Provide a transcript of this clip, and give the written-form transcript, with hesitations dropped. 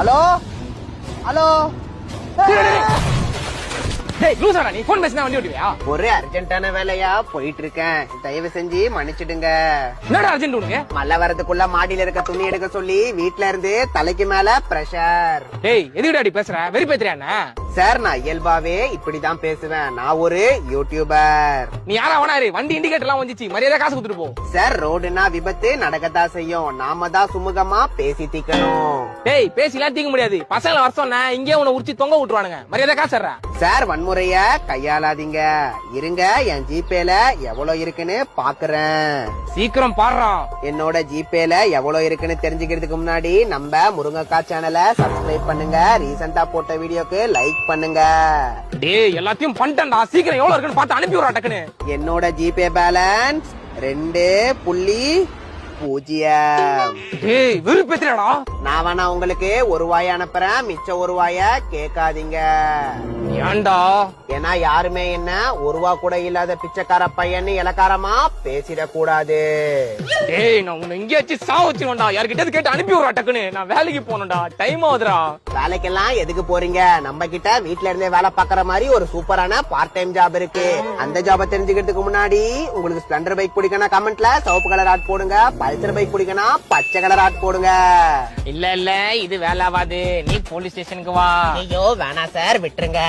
Hello hello லூசாடா நீ phone பேசினா வண்டி ஓட்டுவியா? ஒரு அர்ஜென்ட்டான வேலையா போயிட்டு இருக்கேன், தயவு செஞ்சு மன்னிச்சிடுங்க. என்னடா அர்ஜென்ட் உனக்கு? மழை வரதுக்குள்ள மாடியில இருக்க துணி எடுக்க சொல்லி வீட்ல இருந்து தலைக்கு மேல பிரஷர். டேய் எதுக்குடாடி பேசுற? வெறி பேத்துறியா? சார் நான் இயல்பாவே இப்படிதான் பேசுவேன், நான் ஒரு யூடியூபர். நீ யாரா வேணாரு? வண்டி இண்டிகேட்டர் எல்லாம் வந்துச்சு, மரியாதை காசு கொடுத்துட்டு போ. சார் ரோடுனா விபத்து நடக்கத்தான் செய்யும், நாம தான் சுமூகமா பேசி தீக்கணும். டேய் பேசிலாம் தீக்க முடியாது, பசங்களை வர சொன்ன இங்கே உன்னை உரிச்சு தொங்க விட்டுருவானுங்க, மரியாதை காசு. சார் வன்முறைய கையாளாதீங்க, இருங்க என் ஜிபேல எவ்வளவு இருக்குன்னு பாக்குறேன். சீக்கிரம் பாடுறான். என்னோட ஜிபேல எவ்வளவு இருக்குன்னு தெரிஞ்சுக்கிறதுக்கு முன்னாடி நம்ம முருங்கக்கா சேனலை சப்ஸ்கிரைப் பண்ணுங்க, ரீசெண்டா போட்ட வீடியோக்கு லைக் பண்ணுங்க. டேய் எல்லாத்தையும் பண்ணிட்டேன்டா, சீக்கிரம் எவ்வளவு இருக்குன்னு பார்த்து அனுப்பி விடுறா டக்குன்னு. என்னோட ஜிபே பேலன்ஸ் 2.0. டேய் வெறி பேத்துறியாடா? நான் வேணா உங்களுக்கு ₹1 அனுப்புறேன், மிச்சம் ₹1 கேட்காதீங்க. ஏன்டா? ஏன்னா யாருமே என்ன ₹1 கூட இல்லாத பிச்சைக்கார பையன்னு இலக்காரமா பேசிடக்கூடாது. டேய் நான் உன்னை எங்கேயாச்சும் சாவ வச்சிருவேன்டா, யார்கிட்ட கேட்டு அனுப்பி விடுறா டக்குன்னு, நான் வேலைக்கு போகணும்டா, டைம் ஆகுதுடா. வேலைக்கெல்லாம் எதுக்கு போறீங்க? நம்ம கிட்ட வீட்ல இருந்தே வேலை பாக்குற மாதிரி ஒரு சூப்பரான பார்ட் டைம் ஜாப் இருக்கு. அந்த ஜாப தெரிஞ்சுக்கிறதுக்கு முன்னாடி உங்களுக்கு ஸ்ப்ளெண்டர் பைக் பிடிக்கணும் கமெண்ட்ல சிவப்பு கலர் ஆட் போடுங்க, பல்சர் பைக் பிடிக்கணும் பச்சை கலர் ஆட் போடுங்க. இல்ல இல்ல இது வேலை ஆகாது, நீ போலீஸ் ஸ்டேஷனுக்கு வா. ஐயோ வேணா சார், விட்டுருங்க.